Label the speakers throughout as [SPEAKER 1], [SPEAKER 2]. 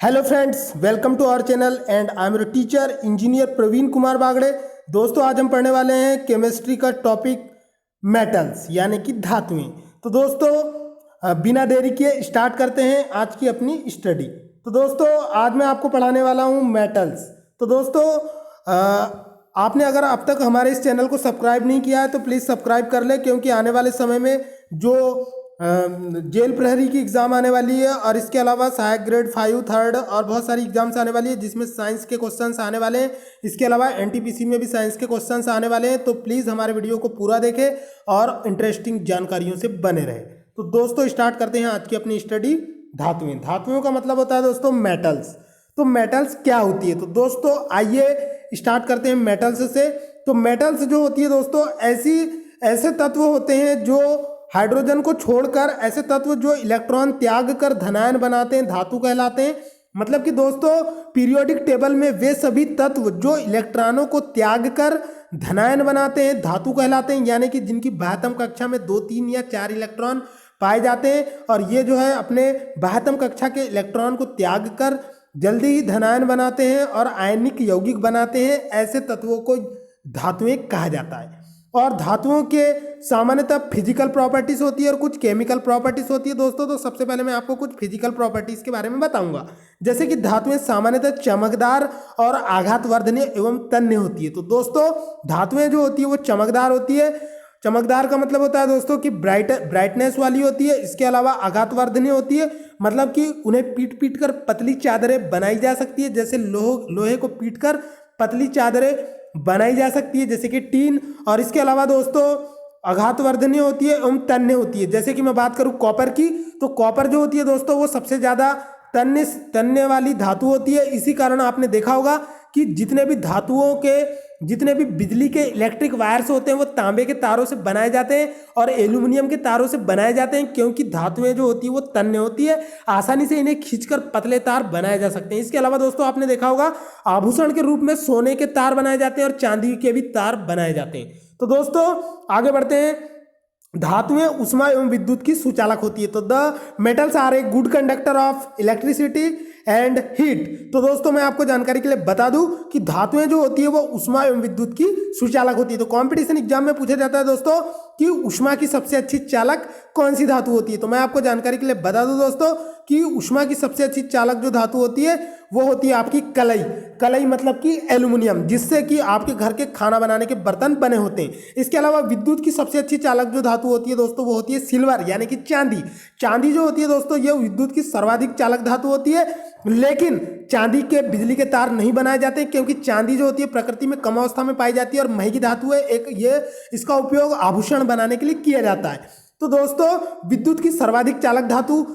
[SPEAKER 1] Hello friends, welcome to our channel and I am your teacher engineer Praveen Kumar Bagde. दोस्तों, आज हम पढ़ने वाले हैं केमिस्ट्री का टॉपिक मेटल्स यानी कि धातुएं। तो दोस्तों, बिना देरी किए स्टार्ट करते हैं आज की अपनी स्टडी। तो दोस्तों, आज मैं आपको पढ़ाने वाला हूं मेटल्स। तो दोस्तों, आपने अगर अब तक हमारे इस चैनल को सब्सक्राइब नहीं किया है तो प्लीज़ सब्सक्राइब कर ले, क्योंकि आने वाले समय में जो जेल प्रहरी की एग्ज़ाम आने वाली है और इसके अलावा सहायक ग्रेड 5 थर्ड और बहुत सारी एग्जाम्स आने वाली है जिसमें साइंस के क्वेश्चंस आने वाले हैं। इसके अलावा एनटीपीसी में भी साइंस के क्वेश्चंस आने वाले हैं। तो प्लीज़ हमारे वीडियो को पूरा देखें और इंटरेस्टिंग जानकारियों से बने रहे। तो दोस्तों, स्टार्ट करते हैं आज की अपनी स्टडी। धातुएं। धातुओं का मतलब होता है दोस्तों मेटल्स। तो मेटल्स क्या होती है? तो दोस्तों, आइए स्टार्ट करते हैं मेटल्स से। तो मेटल्स जो होती है दोस्तों, ऐसे तत्व होते हैं जो हाइड्रोजन को छोड़कर, ऐसे तत्व जो इलेक्ट्रॉन त्याग कर धनायन बनाते हैं, धातु कहलाते हैं। मतलब कि दोस्तों, पीरियोडिक टेबल में वे सभी तत्व जो इलेक्ट्रॉनों को त्याग कर धनायन बनाते हैं धातु कहलाते हैं, यानी कि जिनकी बाह्यतम कक्षा में 2, 3 या 4 इलेक्ट्रॉन पाए जाते हैं और ये जो है अपने बाह्यतम कक्षा के इलेक्ट्रॉन को त्याग कर जल्दी ही धनायन बनाते हैं और आयनिक यौगिक बनाते हैं। ऐसे तत्वों को धातुएं कहा जाता है। और धातुओं के सामान्यतः फिजिकल प्रॉपर्टीज होती है और कुछ केमिकल प्रॉपर्टीज होती है दोस्तों। तो सबसे पहले मैं आपको कुछ फिजिकल प्रॉपर्टीज के बारे में बताऊंगा। जैसे कि धातुएं सामान्यतः चमकदार और आघातवर्धनीय एवं तन्य होती है। तो दोस्तों, धातुएं जो होती है वो चमकदार होती है। चमकदार का मतलब होता है दोस्तों कि ब्राइटनेस वाली होती है। इसके अलावा आघातवर्धनीय होती है, मतलब कि उन्हें पीट पीट कर पतली चादरें बनाई जा सकती है। जैसे लोहे को पीट कर पतली चादरें बनाई जा सकती है, जैसे कि टीन। और इसके अलावा दोस्तों, आघातवर्धनीय होती है एवं तन्य होती है। जैसे कि मैं बात करूं कॉपर की, तो कॉपर जो होती है दोस्तों वो सबसे ज़्यादा तन्य वाली धातु होती है। इसी कारण आपने देखा होगा कि जितने भी बिजली के इलेक्ट्रिक वायर्स होते हैं वो तांबे के तारों से बनाए जाते हैं और एल्यूमिनियम के तारों से बनाए जाते हैं, क्योंकि धातुएं जो होती है वो तन्य होती है। आसानी से इन्हें खींचकर पतले तार बनाए जा सकते हैं। इसके अलावा दोस्तों, आपने देखा होगा आभूषण के रूप में सोने के तार बनाए जाते हैं और चांदी के भी तार बनाए जाते हैं। तो दोस्तों, आगे बढ़ते हैं। धातुएं उष्मा एवं विद्युत की सुचालक होती है। तो the metals are a good conductor of electricity and heat. तो दोस्तों, मैं आपको जानकारी के लिए बता दूं कि धातुएं जो होती है वो उष्मा एवं विद्युत की सुचालक होती है। तो कंपटीशन एग्जाम में पूछा जाता है दोस्तों कि उष्मा की सबसे अच्छी चालक कौन सी धातु होती है। तो मैं आपको जानकारी के लिए बता दूं दोस्तों कि उष्मा की सबसे अच्छी चालक जो धातु होती है वो होती है आपकी कलई मतलब कि एल्यूमिनियम, जिससे कि आपके घर के खाना बनाने के बर्तन बने होते हैं। इसके अलावा विद्युत की सबसे अच्छी चालक जो धातु होती है दोस्तों वो होती है सिल्वर यानी कि चांदी जो होती है दोस्तों ये विद्युत की सर्वाधिक चालक धातु होती है। लेकिन चांदी के बिजली के तार नहीं बनाए जाते, क्योंकि चांदी जो होती है प्रकृति में कम अवस्था में पाई जाती है और महंगी धातु है। इसका उपयोग आभूषण बनाने के लिए किया जाता है। तो दोस्तों, विद्युत की सर्वाधिक चालक धातु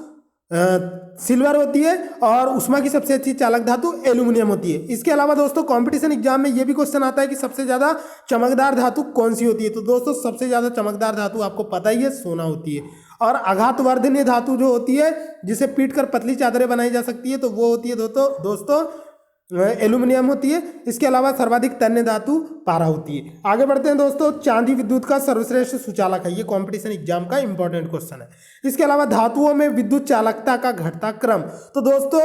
[SPEAKER 1] सिल्वर होती है और उष्मा की सबसे अच्छी चालक धातु एल्यूमिनियम होती है। इसके अलावा दोस्तों, कंपटीशन एग्जाम में यह भी क्वेश्चन आता है कि सबसे ज्यादा चमकदार धातु कौन सी होती है। तो दोस्तों, सबसे ज्यादा चमकदार धातु आपको पता ही है, सोना होती है। और आघातवर्धनीय धातु जो होती है जिसे पीट कर पतली चादरें बनाई जा सकती है तो वो होती है दोस्तों एल्यूमिनियम होती है। इसके अलावा सर्वाधिक तन्य धातु पारा होती है। आगे बढ़ते हैं दोस्तों। चांदी विद्युत का सर्वश्रेष्ठ सुचालक है। ये कंपटीशन एग्जाम का इंपॉर्टेंट क्वेश्चन है। इसके अलावा धातुओं में विद्युत चालकता का घटता क्रम। तो दोस्तों,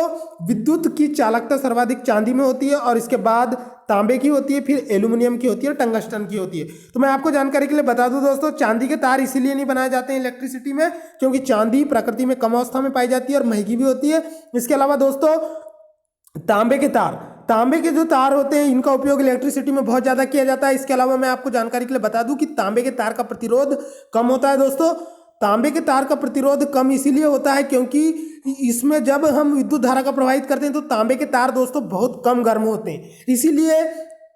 [SPEAKER 1] विद्युत की चालकता सर्वाधिक चांदी में होती है और इसके बाद तांबे की होती है, फिर एल्यूमिनियम की होती है और टंगस्टन की होती है। तो मैं आपको जानकारी के लिए बता दूं दोस्तों, चांदी के तार इसीलिए नहीं बनाए जाते हैं इलेक्ट्रिसिटी में क्योंकि चांदी प्रकृति में कम अवस्था में पाई जाती है और महंगी भी होती है। इसके अलावा दोस्तों, तांबे के जो तार होते हैं इनका उपयोग इलेक्ट्रिसिटी में बहुत ज़्यादा किया जाता है। इसके अलावा मैं आपको जानकारी के लिए बता दूं कि तांबे के तार का प्रतिरोध कम होता है दोस्तों। तांबे के तार का प्रतिरोध कम इसीलिए होता है क्योंकि इसमें जब हम विद्युत धारा का प्रवाहित करते हैं तो तांबे के तार दोस्तों बहुत कम गर्म होते हैं। इसीलिए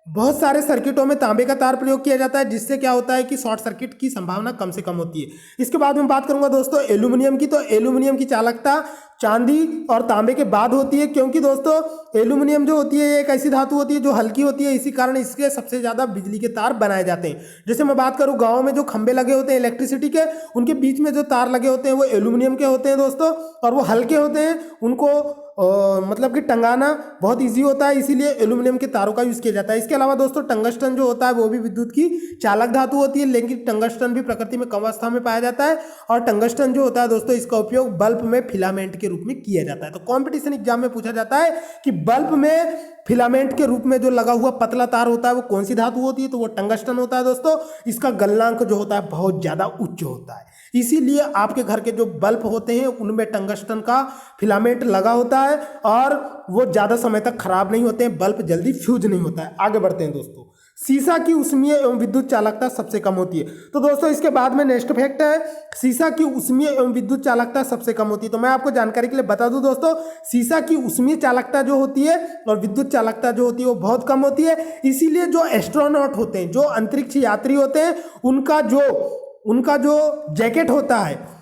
[SPEAKER 1] बहुत सारे सर्किटों में तांबे का तार प्रयोग किया जाता है, जिससे क्या होता है कि शॉर्ट सर्किट की संभावना कम से कम होती है। इसके बाद में बात करूंगा दोस्तों एल्यूमिनियम की। तो एल्यूमिनियम की चालकता चांदी और तांबे के बाद होती है, क्योंकि दोस्तों एल्यूमिनियम जो होती है एक ऐसी धातु होती है जो हल्की होती है। इसी कारण इसके सबसे ज़्यादा बिजली के तार बनाए जाते हैं। जैसे मैं बात करूँ गाँव में जो खंभे लगे होते हैं इलेक्ट्रिसिटी के, उनके बीच में जो तार लगे होते हैं वो एल्यूमिनियम के होते हैं दोस्तों, और वो हल्के होते हैं। उनको मतलब कि टंगाना बहुत ईजी होता है, इसीलिए एल्यूमिनियम के तारों का यूज़ किया जाता है। इसके अलावा दोस्तों, टंगस्टन जो होता है वो भी विद्युत की चालक धातु होती है, लेकिन टंगस्टन भी प्रकृति में कम अवस्था में पाया जाता है। और टंगस्टन जो होता है दोस्तों इसका उपयोग बल्ब में फिलामेंट के रूप में किया जाता है। तो कंपटीशन एग्जाम में पूछा जाता है कि बल्ब में फिलामेंट के रूप में जो लगा हुआ पतला तार होता है वो कौन सी धातु होती है, तो वो टंगस्टन होता है दोस्तों। इसका गलनांक जो होता है बहुत ज्यादा उच्च होता है, इसीलिए आपके घर के जो बल्ब होते हैं उनमें टंगस्टन का फिलामेंट लगा होता है और वो ज्यादा समय तक खराब नहीं होते हैं, बल्ब जल्दी फ्यूज नहीं होता है। आगे बढ़ते हैं दोस्तों, सीसा की ऊष्मीय एवं विद्युत चालकता सबसे कम होती है। तो दोस्तों इसके बाद में नेक्स्ट फैक्ट है, सीसा की ऊष्मीय एवं विद्युत चालकता सबसे कम होती है। तो मैं आपको जानकारी के लिए बता दूं दोस्तों, सीसा की ऊष्मीय चालकता जो होती है और विद्युत चालकता जो होती है वो बहुत कम होती है। इसीलिए जो एस्ट्रोनॉट होते हैं, जो अंतरिक्ष यात्री होते हैं, उनका जो जैकेट होता है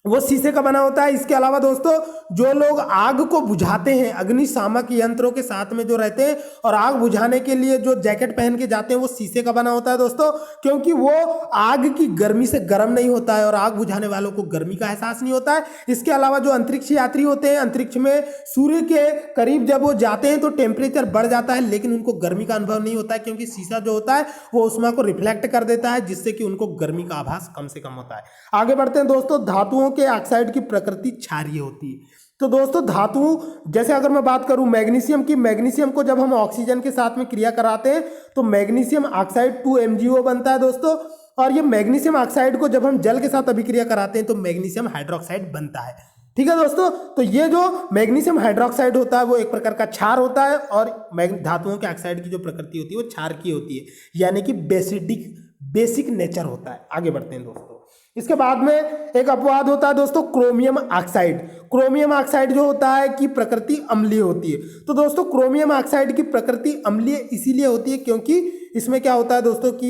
[SPEAKER 1] वो शीशे का बना होता है। इसके अलावा दोस्तों जो लोग आग को बुझाते हैं, अग्निशामक यंत्रों के साथ में जो रहते हैं और आग बुझाने के लिए जो जैकेट पहन के जाते हैं वो शीशे का बना होता है दोस्तों, क्योंकि वो आग की गर्मी से गर्म नहीं होता है और आग बुझाने वालों को गर्मी का एहसास नहीं होता है। इसके अलावा जो अंतरिक्ष यात्री होते हैं, अंतरिक्ष में सूर्य के करीब जब वो जाते हैं तो टेम्परेचर बढ़ जाता है, लेकिन उनको गर्मी का अनुभव नहीं होता है, क्योंकि शीशा जो होता है वो ऊष्मा को रिफ्लेक्ट कर देता है, जिससे कि उनको गर्मी का आभास कम से कम होता है। आगे बढ़ते हैं दोस्तों, धातुओं के ऑक्साइड की प्रकृति क्षारीय होती है। तो दोस्तों धातु, जैसे अगर मैं बात करूं मैग्नीशियम की, मैग्नीशियम को जब हम ऑक्सीजन के साथ में क्रिया कराते हैं तो मैग्नीशियम ऑक्साइड 2MgO बनता है दोस्तों, और ये मैग्नीशियम ऑक्साइड को जब हम जल के साथ अभिक्रिया कराते हैं तो मैग्नीशियम हाइड्रोक्साइड बनता है। ठीक है दोस्तों, तो ये जो मैग्नीशियम हाइड्रोक्साइड होता है वो एक प्रकार का क्षार होता है और धातुओं के ऑक्साइड की जो प्रकृति होती है वो क्षार की होती है, यानी कि बेसिक नेचर होता है। आगे बढ़ते हैं दोस्तों, इसके बाद में एक अपवाद होता है दोस्तों क्रोमियम ऑक्साइड। क्रोमियम ऑक्साइड जो होता है कि प्रकृति अम्लीय होती है। तो दोस्तों क्रोमियम ऑक्साइड की प्रकृति अम्लीय इसीलिए होती है क्योंकि इसमें क्या होता है दोस्तों कि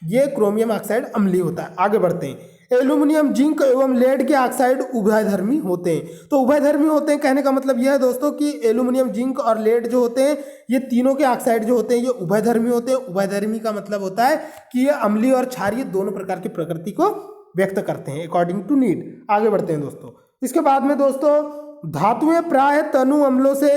[SPEAKER 1] ये क्रोमियम ऑक्साइड अम्लीय होता है। आगे बढ़ते हैं, एल्यूमिनियम, जिंक एवं लेड के ऑक्साइड उभयधर्मी होते हैं। तो उभयधर्मी होते हैं कहने का मतलब यह है दोस्तों कि एल्यूमिनियम, जिंक और लेड जो होते हैं ये तीनों के ऑक्साइड जो होते हैं ये उभयधर्मी होते हैं। उभयधर्मी का मतलब होता है कि ये अम्लीय और क्षारीय दोनों प्रकार की प्रकृति को व्यक्त करते हैं अकॉर्डिंग टू नीड। आगे बढ़ते हैं दोस्तों, इसके बाद में दोस्तों धातुएं प्राय तनु अम्लों से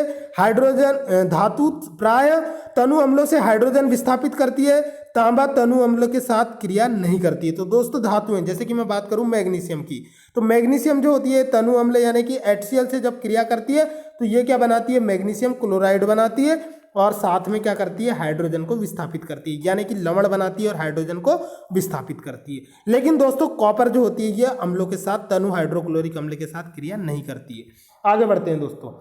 [SPEAKER 1] हाइड्रोजन विस्थापित करती है, तांबा तनु अम्ल के साथ क्रिया नहीं करती है। तो दोस्तों धातुएं, जैसे कि मैं बात करूं मैग्नीशियम की, तो मैग्नीशियम जो होती है तनु अम्ल यानी कि HCl से जब क्रिया करती है तो ये क्या बनाती है, मैग्नीशियम क्लोराइड बनाती है और साथ में क्या करती है, हाइड्रोजन को विस्थापित करती है, यानी कि लवण बनाती है और हाइड्रोजन को विस्थापित करती है। लेकिन दोस्तों कॉपर जो होती है ये अम्लों के साथ, तनु हाइड्रोक्लोरिक अम्ल के साथ क्रिया नहीं करती है। आगे बढ़ते हैं दोस्तों,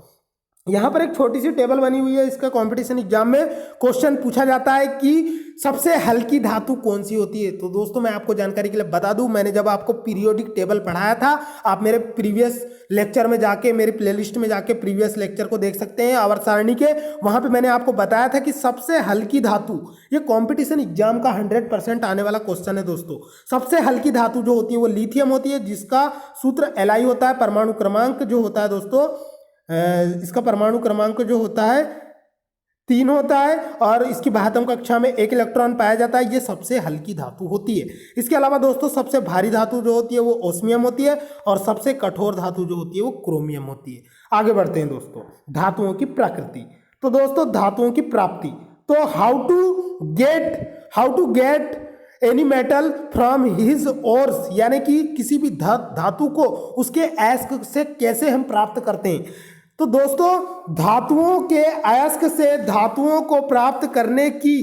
[SPEAKER 1] यहाँ पर एक छोटी सी टेबल बनी हुई है, इसका कंपटीशन एग्जाम में क्वेश्चन पूछा जाता है कि सबसे हल्की धातु कौन सी होती है। तो दोस्तों मैं आपको जानकारी के लिए बता दूं, मैंने जब आपको पीरियोडिक टेबल पढ़ाया था, आप मेरे प्रीवियस लेक्चर में जाके, मेरी प्लेलिस्ट में जाके प्रीवियस लेक्चर को देख सकते हैं आवर्त सारणी के, वहां पे मैंने आपको बताया था कि सबसे हल्की धातु, ये कंपटीशन एग्जाम का 100% आने वाला क्वेश्चन है दोस्तों। सबसे हल्की धातु जो होती है वो लिथियम होती है, जिसका सूत्र Li होता है। परमाणु क्रमांक जो होता है दोस्तों, इसका परमाणु क्रमांक जो होता है 3 होता है और इसकी बाह्यतम कक्षा में 1 इलेक्ट्रॉन पाया जाता है। ये सबसे हल्की धातु होती है। इसके अलावा दोस्तों सबसे भारी धातु जो होती है वो ओस्मियम होती है और सबसे कठोर धातु जो होती है वो क्रोमियम होती है। आगे बढ़ते हैं दोस्तों, धातुओं की प्रकृति। तो दोस्तों धातुओं की प्राप्ति, तो how to get any metal from his ores, यानी कि किसी भी धातु को उसके अयस्क से कैसे हम प्राप्त करते हैं। तो दोस्तों धातुओं के अयस्क से धातुओं को प्राप्त करने की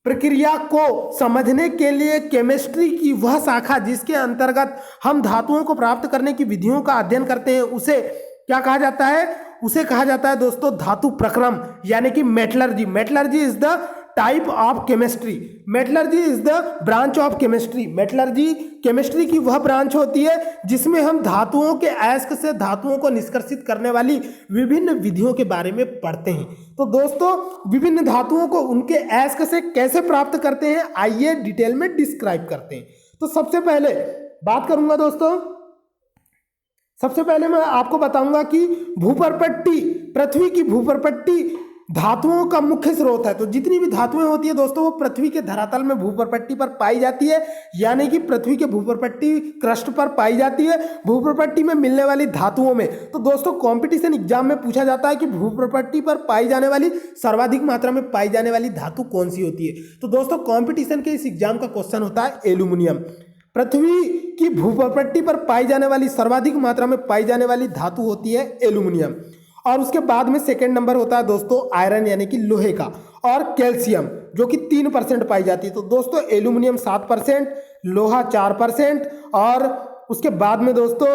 [SPEAKER 1] प्रक्रिया को समझने के लिए केमिस्ट्री की वह शाखा जिसके अंतर्गत हम धातुओं को प्राप्त करने की विधियों का अध्ययन करते हैं, उसे क्या कहा जाता है, उसे कहा जाता है दोस्तों धातु प्रक्रम, यानी कि metallurgy. Metallurgy is the type of chemistry, metallurgy is the branch of chemistry. Metallurgy chemistry की वह ब्रांच होती है जिसमें हम धातुओं के अयस्क से धातुओं को निष्कर्षित करने वाली विभिन्न विधियों के बारे में पढ़ते हैं। तो दोस्तों विभिन्न धातुओं को उनके अयस्क से कैसे प्राप्त करते हैं, आइए डिटेल में डिस्क्राइब करते हैं। तो सबसे पहले बात करूंगा दोस्तों, सबसे पहले मैं आपको बताऊंगा कि भूपर्पट्टी, पृथ्वी की भूपर्पट्टी धातुओं का मुख्य स्रोत है। तो जितनी भी धातुएं होती है दोस्तों वो पृथ्वी के धरातल में भूपर्पट्टी पर पाई जाती है, यानी कि पृथ्वी के भूपर्पट्टी क्रस्ट पर पाई जाती है। भूपर्पट्टी में मिलने वाली धातुओं में, तो दोस्तों कंपटीशन एग्जाम में पूछा जाता है कि भूपर्पट्टी पर पाई जाने वाली सर्वाधिक मात्रा में पाई जाने वाली धातु कौन सी होती है। तो दोस्तों कंपटीशन के इस एग्जाम का क्वेश्चन होता है एल्यूमिनियम। पृथ्वी की भूपटटी पर पाई जाने वाली सर्वाधिक मात्रा में पाई जाने वाली धातु होती है एल्यूमिनियम। और उसके बाद में सेकंड नंबर होता है दोस्तों आयरन यानी कि लोहे का, और कैल्शियम जो कि 3% पाई जाती है। तो दोस्तों एल्यूमिनियम 7%, लोहा 4%, और उसके बाद में दोस्तों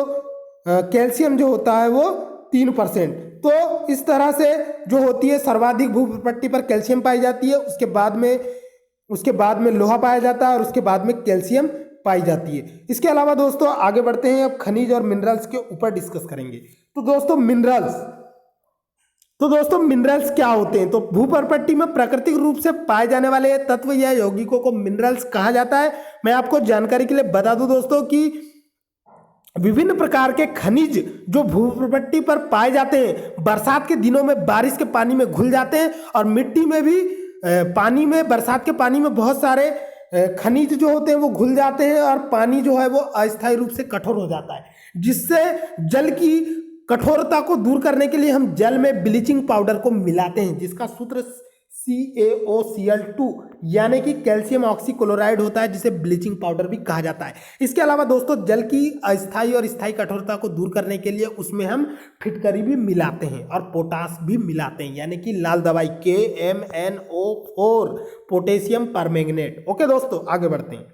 [SPEAKER 1] कैल्शियम जो होता है वो 3%। तो इस तरह से जो होती है सर्वाधिक भूपटटी पर कैल्शियम पाई जाती है, उसके बाद में लोहा पाया जाता है, और उसके बाद में कैल्शियम पाई जाती है। इसके अलावा दोस्तों आगे बढ़ते हैं, अब खनिज और मिनरल्स के ऊपर डिस्कस करेंगे। तो दोस्तों मिनरल्स क्या होते हैं? तो भूपटटी में प्राकृतिक रूप से पाए जाने वाले तत्व या यौगिकों को मिनरल्स कहा जाता है। मैं आपको जानकारी के लिए बता दूं दोस्तों कि विभिन्न प्रकार के खनिज जो भूपटटी पर पाए जाते हैं बरसात के दिनों में बारिश के पानी में घुल जाते हैं, और मिट्टी में भी पानी में, बरसात के पानी में बहुत सारे खनिज जो होते हैं वो घुल जाते हैं, और पानी जो है वो अस्थायी रूप से कठोर हो जाता है, जिससे जल की कठोरता को दूर करने के लिए हम जल में ब्लीचिंग पाउडर को मिलाते हैं, जिसका सूत्र CaOCl2 यानी कि कैल्शियम ऑक्सीक्लोराइड होता है, जिसे ब्लीचिंग पाउडर भी कहा जाता है। इसके अलावा दोस्तों जल की अस्थायी और स्थायी कठोरता को दूर करने के लिए उसमें हम फिटकरी भी मिलाते हैं और पोटास भी मिलाते हैं, यानी कि लाल दवाई KMnO4 पोटेशियम परमैंगनेट। ओके दोस्तों आगे बढ़ते हैं।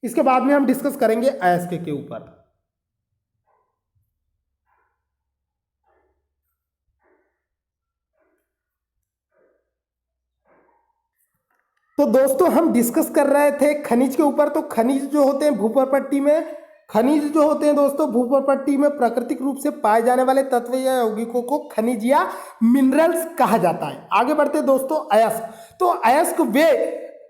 [SPEAKER 1] इसके बाद में हम डिस्कस करेंगे अयस्क के ऊपर। तो दोस्तों हम डिस्कस कर रहे थे खनिज के ऊपर। तो खनिज जो होते हैं भूपटटी में, खनिज जो होते हैं दोस्तों भूपटटी में प्राकृतिक रूप से पाए जाने वाले तत्व या यौगिकों को खनिज या मिनरल्स कहा जाता है। आगे बढ़ते हैं दोस्तों अयस्क। तो अयस्क वे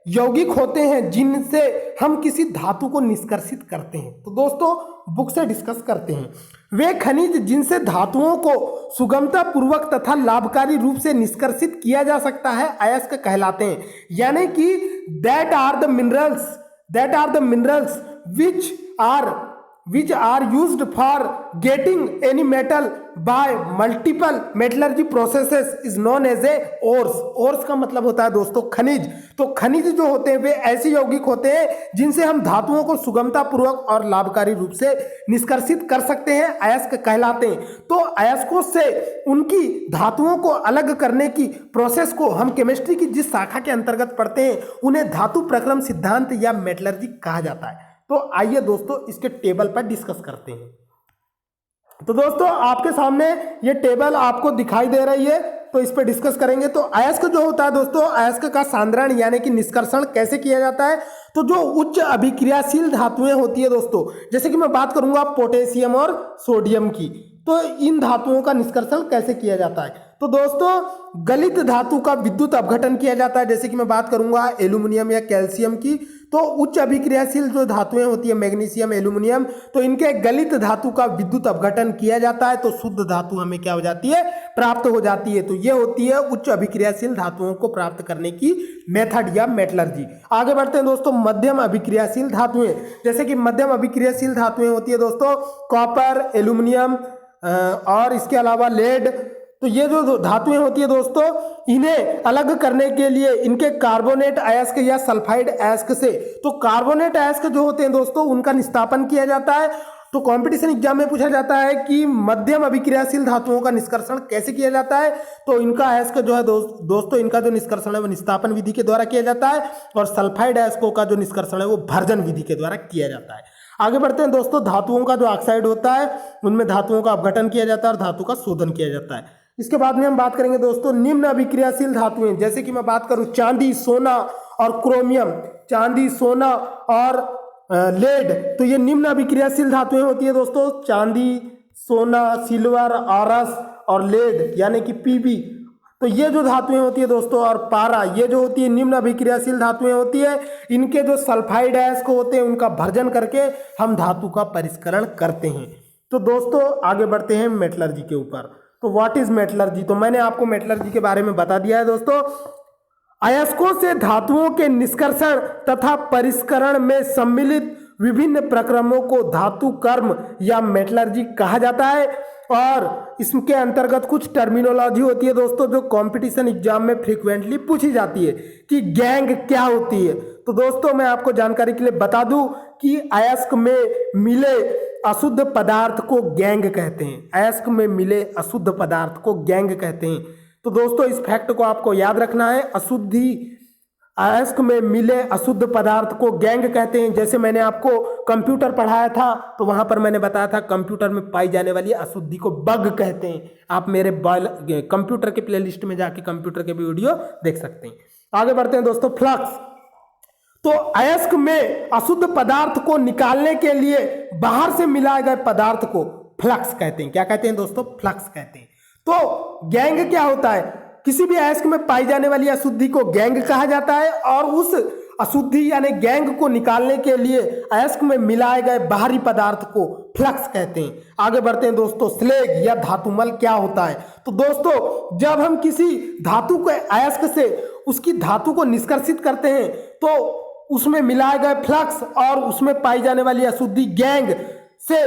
[SPEAKER 1] यौगिक होते हैं जिनसे हम किसी धातु को निष्कर्षित करते हैं। तो दोस्तों बुक से डिस्कस करते हैं। वे खनिज जिनसे धातुओं को सुगमता पूर्वक तथा लाभकारी रूप से निष्कर्षित किया जा सकता है अयस्क कहलाते हैं, यानी कि that are the minerals which are used for getting any metal by multiple metallurgy processes is known as a ores का मतलब होता है दोस्तों खनिज। तो खनिज जो होते हैं वे ऐसे यौगिक होते हैं जिनसे हम धातुओं को सुगमता पूर्वक और लाभकारी रूप से निष्कर्षित कर सकते हैं, अयस्क कहलाते हैं। तो अयस्कों से उनकी धातुओं को अलग करने की प्रोसेस को हम केमिस्ट्री की जिस शाखा के अंतर्गत पढ़ते हैं उन्हें धातु प्रक्रम सिद्धांत या मेटलर्जी कहा जाता है। तो आइए दोस्तों इसके टेबल पर डिस्कस करते हैं। तो दोस्तों आपके सामने ये टेबल आपको दिखाई दे रही है, तो इस पर डिस्कस करेंगे। तो अयस्क जो होता है दोस्तों, अयस्क का सांद्रण यानी कि निष्कर्षण कैसे किया जाता है? तो जो उच्च अभिक्रियाशील धातुएं होती है दोस्तों, जैसे कि मैं बात करूंगा पोटेशियम और सोडियम की, तो इन धातुओं का निष्कर्षण कैसे किया जाता है? तो दोस्तों गलित धातु का विद्युत अपघटन किया जाता है, जैसे कि मैं बात करूंगा एल्यूमिनियम या कैल्शियम की। तो उच्च अभिक्रियाशील जो धातुएं होती है मैग्नीशियम, एल्यूमिनियम, तो इनके गलित धातु का विद्युत अपघटन किया जाता है, तो शुद्ध धातु हमें क्या हो जाती है? प्राप्त हो जाती है। तो ये होती है उच्च अभिक्रियाशील धातुओं को प्राप्त करने की मेथड या मेटलर्जी। आगे बढ़ते हैं दोस्तों मध्यम अभिक्रियाशील धातुएं, जैसे कि मध्यम अभिक्रियाशील धातुएं होती है दोस्तों कॉपर, एल्यूमिनियम और इसके अलावा लेड। तो ये जो धातुएं होती है दोस्तों, इन्हें अलग करने के लिए इनके कार्बोनेट अयस्क या सल्फाइड अयस्क से, तो कार्बोनेट अयस्क जो होते हैं दोस्तों उनका निस्तापन किया जाता है। तो कंपटीशन एग्जाम में पूछा जाता है कि मध्यम अभिक्रियाशील धातुओं का निष्कर्षण कैसे किया जाता है? तो इनका अयस्क जो है दोस्तों इनका जो निष्कर्षण है वो निस्तापन विधि के द्वारा किया जाता है, और सल्फाइड अयस्कों का जो निष्कर्षण है वो भर्जन विधि के द्वारा किया जाता है। आगे बढ़ते हैं दोस्तों, धातुओं का जो ऑक्साइड होता है उनमें धातुओं का अपघटन किया जाता है और धातु का शोधन किया जाता है। इसके बाद में हम बात करेंगे दोस्तों निम्न अभिक्रियाशील धातुएं, जैसे कि मैं बात करूं चांदी, सोना और क्रोमियम, चांदी, सोना और लेड, तो ये निम्न अभिक्रियाशील धातुएं होती है दोस्तों, चांदी, सोना, सिल्वर, आरस और लेड यानी कि Pb। तो ये जो धातुएं होती है दोस्तों, और पारा, ये जो होती है निम्न अभिक्रियाशील धातुएं होती है। इनके जो सल्फाइड अयस्क होते हैं उनका भर्जन करके हम धातु का परिष्करण करते हैं। तो दोस्तों आगे बढ़ते हैं मेटलर्जी के ऊपर। तो व्हाट इज मेटलर्जी? तो मैंने आपको मेटलर्जी के बारे में बता दिया है दोस्तों। अयस्कों से धातुओं के निष्कर्षण तथा परिष्करण में सम्मिलित विभिन्न प्रक्रमों को धातु कर्म या मेटलर्जी कहा जाता है, और इसके अंतर्गत कुछ टर्मिनोलॉजी होती है दोस्तों जो कंपटीशन एग्जाम में फ्रीक्वेंटली पूछी जाती है कि गैंग क्या होती है? तो दोस्तों मैं आपको जानकारी के लिए बता दूं कि अयस्क में मिले अशुद्ध पदार्थ को गैंग कहते हैं। अयस्क में मिले अशुद्ध पदार्थ को गैंग कहते हैं। तो दोस्तों इस फैक्ट को आपको याद रखना है, अयस्क में मिले अशुद्ध पदार्थ को गैंग कहते हैं। जैसे मैंने आपको कंप्यूटर पढ़ाया था तो वहां पर मैंने बताया था कंप्यूटर में पाई जाने वाली अशुद्धि को बग कहते हैं। आप मेरे कंप्यूटर के प्लेलिस्ट में जाके कंप्यूटर के वीडियो देख सकते हैं। आगे बढ़ते हैं दोस्तों, फ्लक्स। तो अयस्क में अशुद्ध पदार्थ को निकालने के लिए बाहर से मिलाए गए पदार्थ को फ्लक्स कहते हैं। क्या कहते हैं दोस्तों? फ्लक्स कहते हैं। तो गैंग क्या होता है? किसी भी अयस्क में पाई जाने वाली अशुद्धि को गैंग कहा जाता है और उस अशुद्धि यानी गैंग को निकालने के लिए अयस्क में मिलाए गए बाहरी पदार्थ को फ्लक्स कहते हैं। आगे बढ़ते हैं दोस्तों, स्लेग या धातुमल क्या होता है? तो दोस्तों जब हम किसी धातु के अयस्क से उसकी धातु को निष्कर्षित करते हैं तो उसमें मिलाए गए फ्लक्स और उसमें पाई जाने वाली अशुद्धि गैंग से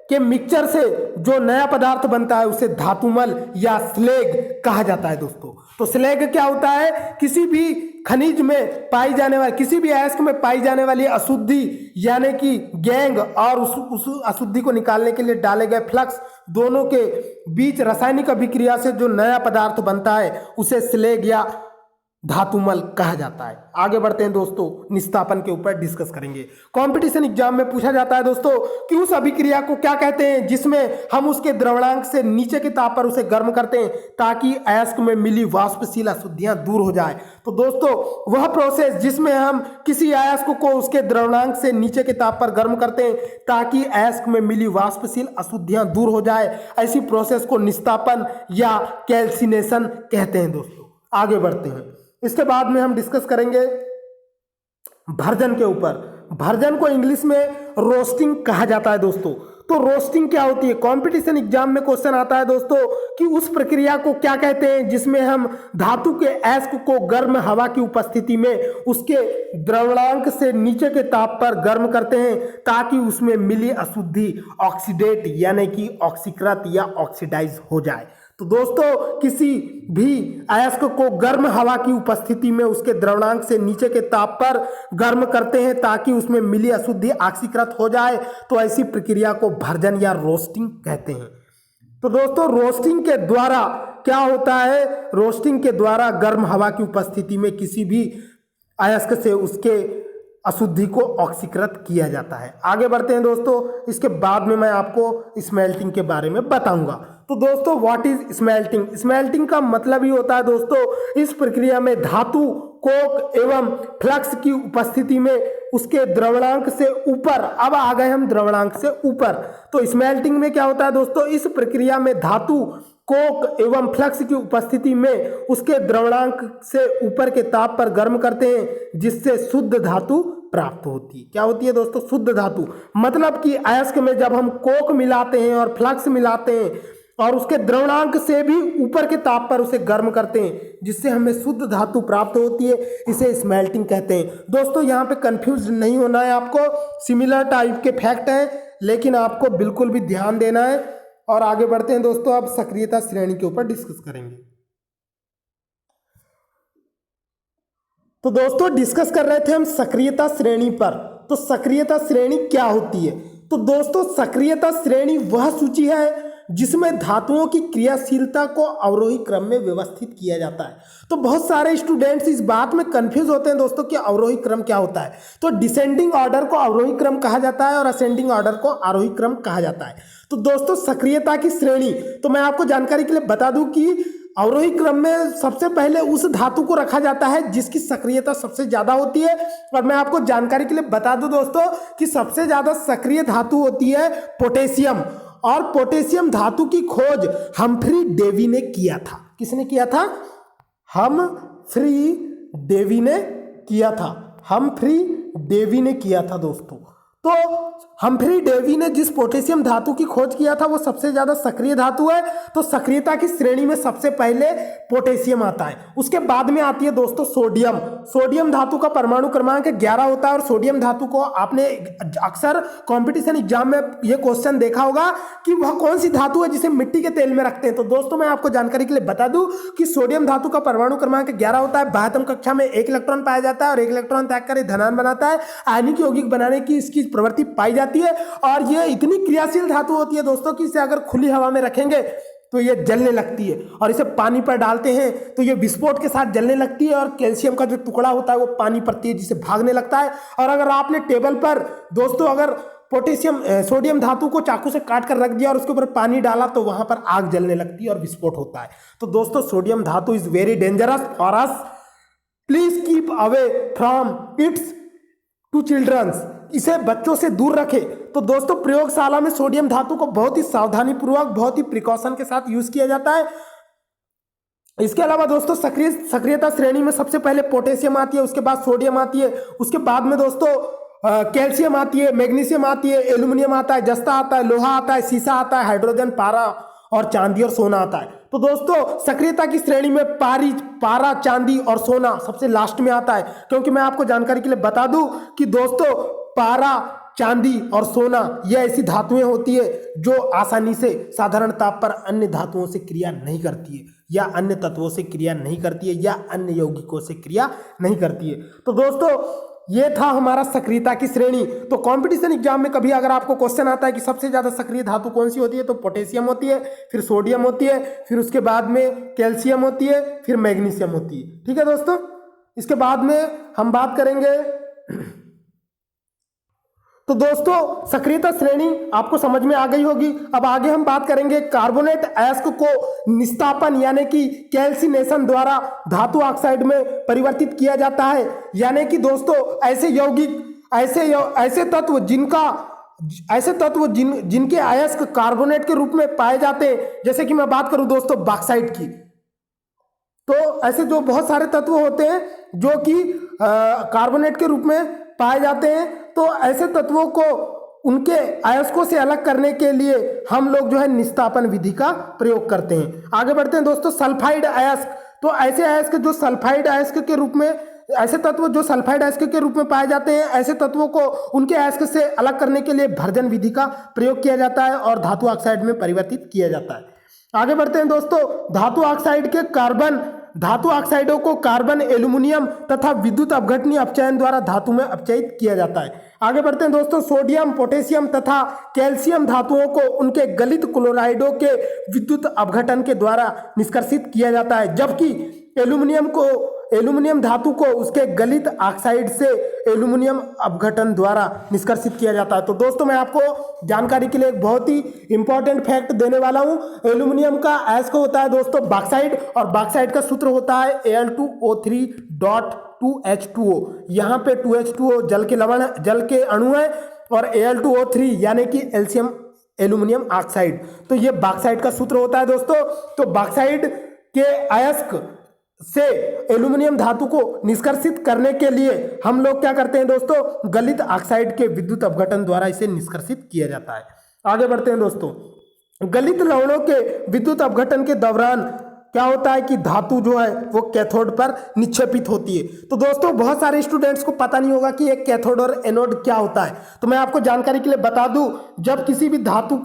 [SPEAKER 1] के मिक्सचर से जो नया पदार्थ बनता है उसे धातुमल या स्लेग कहा जाता है दोस्तों। तो स्लेग क्या होता है? किसी भी खनिज में पाई जाने वाली, किसी भी अयस्क में पाई जाने वाली अशुद्धि यानी कि गैंग और उस अशुद्धि को निकालने के लिए डाले गए फ्लक्स, दोनों के बीच रासायनिक अभिक्रिया से जो नया पदार्थ बनता है उसे स्लेग या धातुमल कहा जाता है। आगे बढ़ते हैं दोस्तों, निस्तापन के ऊपर डिस्कस करेंगे। कंपटीशन एग्जाम में पूछा जाता है दोस्तों कि उस अभिक्रिया को क्या कहते हैं जिसमें हम उसके द्रवणांक से नीचे के ताप पर उसे गर्म करते हैं ताकि अयस्क में मिली वाष्पशील अशुद्धियां दूर हो जाए। तो दोस्तों वह प्रोसेस जिसमें हम किसी अयस्क को उसके द्रवणांक से नीचे के ताप पर गर्म करते हैं ताकि अयस्क में मिली वाष्पशील अशुद्धियां दूर हो जाए, ऐसी प्रोसेस को निस्तापन या कैल्सिनेशन कहते हैं दोस्तों। आगे बढ़ते हैं, इसके बाद में हम डिस्कस करेंगे भर्जन के ऊपर। भर्जन को इंग्लिश में रोस्टिंग कहा जाता है दोस्तों। तो रोस्टिंग क्या होती है? कंपटीशन एग्जाम में क्वेश्चन आता है दोस्तों कि उस प्रक्रिया को क्या कहते हैं जिसमें हम धातु के अयस्क को गर्म हवा की उपस्थिति में उसके द्रवणांक से नीचे के ताप पर गर्म करते हैं ताकि उसमें मिली अशुद्धि ऑक्सीडेट यानी कि ऑक्सीकृत या ऑक्सीडाइज हो जाए। तो दोस्तों किसी भी अयस्क को गर्म हवा की उपस्थिति में उसके द्रवणांक से नीचे के ताप पर गर्म करते हैं ताकि उसमें मिली अशुद्धि ऑक्सीकृत हो जाए, तो ऐसी प्रक्रिया को भर्जन या रोस्टिंग कहते हैं। तो दोस्तों रोस्टिंग के द्वारा क्या होता है? रोस्टिंग के द्वारा गर्म हवा की उपस्थिति में किसी भी अयस्क से उसके अशुद्धि को ऑक्सीकृत किया जाता है। आगे बढ़ते हैं दोस्तों, इसके बाद में मैं आपको स्मेल्टिंग के बारे में बताऊंगा। तो दोस्तों व्हाट इज स्मेल्टिंग? स्मेल्टिंग का मतलब ही होता है दोस्तों इस प्रक्रिया में धातु कोक एवं फ्लक्स की उपस्थिति में उसके द्रवणांक से ऊपर, अब आ गए हम द्रवणांक से ऊपर। तो स्मेल्टिंग में क्या होता है दोस्तों? इस प्रक्रिया में धातु कोक एवं फ्लक्स की उपस्थिति में उसके द्रवणांक से ऊपर के ताप पर गर्म करते हैं जिससे शुद्ध धातु प्राप्त होती है। क्या होती है दोस्तों? शुद्ध धातु। मतलब कि अयस्क में जब हम कोक मिलाते हैं और फ्लक्स मिलाते हैं और उसके द्रवणांक से भी ऊपर के ताप पर उसे गर्म करते हैं जिससे हमें शुद्ध धातु प्राप्त होती है, इसे स्मेल्टिंग कहते हैं। दोस्तों यहाँ पे कंफ्यूज नहीं होना है आपको, सिमिलर टाइप के फैक्ट हैं लेकिन आपको बिल्कुल भी ध्यान देना है। और आगे बढ़ते हैं दोस्तों, अब सक्रियता श्रेणी के ऊपर डिस्कस करेंगे। तो दोस्तों डिस्कस कर रहे थे हम सक्रियता श्रेणी पर। तो सक्रियता श्रेणी क्या होती है? तो दोस्तों सक्रियता श्रेणी वह सूची है जिसमें धातुओं की क्रियाशीलता को अवरोही क्रम में व्यवस्थित किया जाता है। तो बहुत सारे स्टूडेंट्स इस बात में कंफ्यूज होते हैं दोस्तों कि अवरोही क्रम क्या होता है। तो डिसेंडिंग ऑर्डर को अवरोही क्रम कहा जाता है और असेंडिंग ऑर्डर को आरोही क्रम कहा जाता है। तो दोस्तों सक्रियता की श्रेणी, तो मैं आपको जानकारी के लिए बता दूं कि अवरोही क्रम में सबसे पहले उस धातु को रखा जाता है जिसकी सक्रियता सबसे ज्यादा होती है। और मैं आपको जानकारी के लिए बता दूं दोस्तों कि सबसे ज्यादा सक्रिय धातु होती है पोटेशियम, और पोटेशियम धातु की खोज हम्फ्री डेवी ने किया था। किसने किया था? हम्फ्री डेवी ने किया था। हम्फ्री डेवी ने किया था दोस्तों। तो हम्फ्री डेवी ने जिस पोटेशियम धातु की खोज किया था वो सबसे ज्यादा सक्रिय धातु है, तो सक्रियता की श्रेणी में सबसे पहले पोटेशियम आता है। उसके बाद में आती है दोस्तों सोडियम। सोडियम धातु का परमाणु क्रमांक 11 होता है और सोडियम धातु को आपने अक्सर कंपटीशन एग्जाम में ये क्वेश्चन देखा होगा कि वह कौन सी धातु है जिसे मिट्टी के तेल में रखते हैं। तो दोस्तों मैं आपको जानकारी के लिए बता दूं कि सोडियम धातु का परमाणु क्रमांक 11 होता है। 12वीं कक्षा में 1 इलेक्ट्रॉन पाया जाता है और 1 इलेक्ट्रॉन त्याग कर धनायन बनाता है। आयनिक यौगिक बनाने की इसकी प्रवृत्ति पाई जाती है और यह इतनी क्रियाशील धातु होती है दोस्तों कि इसे अगर खुली हवा में रखेंगे तो ये जलने लगती है और इसे पानी पर डालते हैं तो ये विस्फोट के साथ जलने लगती है और कैल्शियम का जो टुकड़ा होता है वो पानी पर तेजी से भागने लगता है। और अगर आपने टेबल पर दोस्तों अगर सोडियम धातु को चाकू से काट कर रख दिया और उसके ऊपर पानी डाला तो वहां पर आग जलने लगती है और विस्फोट होता है। तो दोस्तों सोडियम धातु is very dangerous for us, please keep away from its to childrens, इसे बच्चों से दूर रखें। तो दोस्तों प्रयोगशाला में सोडियम धातु को बहुत ही सावधानी पूर्वक बहुत ही प्रिकॉशन के साथ यूज किया जाता है। इसके अलावा दोस्तों सक्रियता श्रेणी में सबसे पहले पोटेशियम आती है, उसके बाद सोडियम आती है, उसके बाद में दोस्तों कैल्शियम आती है, मैग्नीशियम आती है, एल्यूमिनियम आता है, जस्ता आता है, लोहा आता है, सीसा आता है, हाइड्रोजन, पारा और चांदी और सोना आता है। तो दोस्तों सक्रियता की श्रेणी में पारा, चांदी और सोना सबसे लास्ट में आता है, क्योंकि मैं आपको जानकारी के लिए बता दूं कि दोस्तों पारा, चांदी और सोना ये ऐसी धातुएं होती है जो आसानी से साधारण ताप पर अन्य धातुओं से क्रिया नहीं करती है या अन्य तत्वों से क्रिया नहीं करती है या अन्य यौगिकों से क्रिया नहीं करती है। तो दोस्तों ये था हमारा सक्रियता की श्रेणी। तो कंपटीशन एग्जाम में कभी अगर आपको क्वेश्चन आता है कि सबसे ज्यादा सक्रिय धातु कौन सी होती है, तो पोटेशियम होती है, फिर सोडियम होती है, फिर उसके बाद में कैल्शियम होती है, फिर मैग्नीशियम होती है। ठीक है दोस्तों, इसके बाद में हम बात करेंगे। तो दोस्तों सक्रियता श्रेणी आपको समझ में आ गई होगी। अब आगे हम बात करेंगे कार्बोनेट अयस्क को निस्तापन यानी कि कैल्सिनेशन द्वारा धातु ऑक्साइड में परिवर्तित किया जाता है। यानी कि दोस्तों ऐसे यौगिक ऐसे तत्व जिनके अयस्क कार्बोनेट के रूप में पाए जाते हैं, जैसे कि मैं बात करूं दोस्तों बॉक्साइट की, तो ऐसे जो बहुत सारे तत्व होते हैं जो कि कार्बोनेट के रूप में पाए जाते हैं, तो ऐसे तत्वों को उनके अयस्कों से अलग करने के लिए हम लोग जो है निस्तापन विधि का प्रयोग करते हैं। आगे बढ़ते हैं दोस्तों, सल्फाइड अयस्क। तो ऐसे अयस्क जो सल्फाइड अयस्क के रूप में ऐसे तत्व जो सल्फाइड अयस्क के रूप में पाए जाते हैं, ऐसे तत्वों को उनके अयस्क से अलग करने के लिए भर्जन विधि का प्रयोग किया जाता है और धातु ऑक्साइड में परिवर्तित किया जाता है। आगे बढ़ते हैं दोस्तों, धातु ऑक्साइडों को कार्बन, एल्यूमिनियम तथा विद्युत अपघटनीय अपचयन द्वारा धातु में अपचयित किया जाता है। आगे बढ़ते हैं दोस्तों, सोडियम, पोटेशियम तथा कैल्शियम धातुओं को उनके गलित क्लोराइडों के विद्युत अपघटन के द्वारा निष्कर्षित किया जाता है, जबकि एल्यूमिनियम धातु को उसके गलित ऑक्साइड से एल्यूमिनियम अपघटन द्वारा निष्कर्षित किया जाता है। तो दोस्तों मैं आपको जानकारी के लिए एक बहुत ही इंपॉर्टेंट फैक्ट देने वाला हूं। एल्यूमिनियम का अयस्क होता है दोस्तों बॉक्साइड और बॉक्साइड का सूत्र होता है Al2O3.2H2O। यहाँ पे 2H2O जल के अणु है और Al2O3 यानी कि एल्यूमिनियम ऑक्साइड, तो ये बॉक्साइड का सूत्र होता है दोस्तों। तो बॉक्साइड के अयस्क से एल्यूमिनियम धातु को निष्कर्षित करने के लिए हम लोग क्या करते हैं दोस्तों, गलित ऑक्साइड के विद्युत अपघटन द्वारा इसे निष्कर्षित किया जाता है। आगे बढ़ते हैं दोस्तों, गलित लवणों के विद्युत अपघटन के दौरान क्या होता है कि धातु जो है वो कैथोड पर निक्षेपित होती है। तो दोस्तों बहुत सारे स्टूडेंट्स को पता नहीं होगा कि एक कैथोड और एनोड क्या होता है, तो मैं आपको जानकारी के लिए बता दूं, जब किसी भी धातु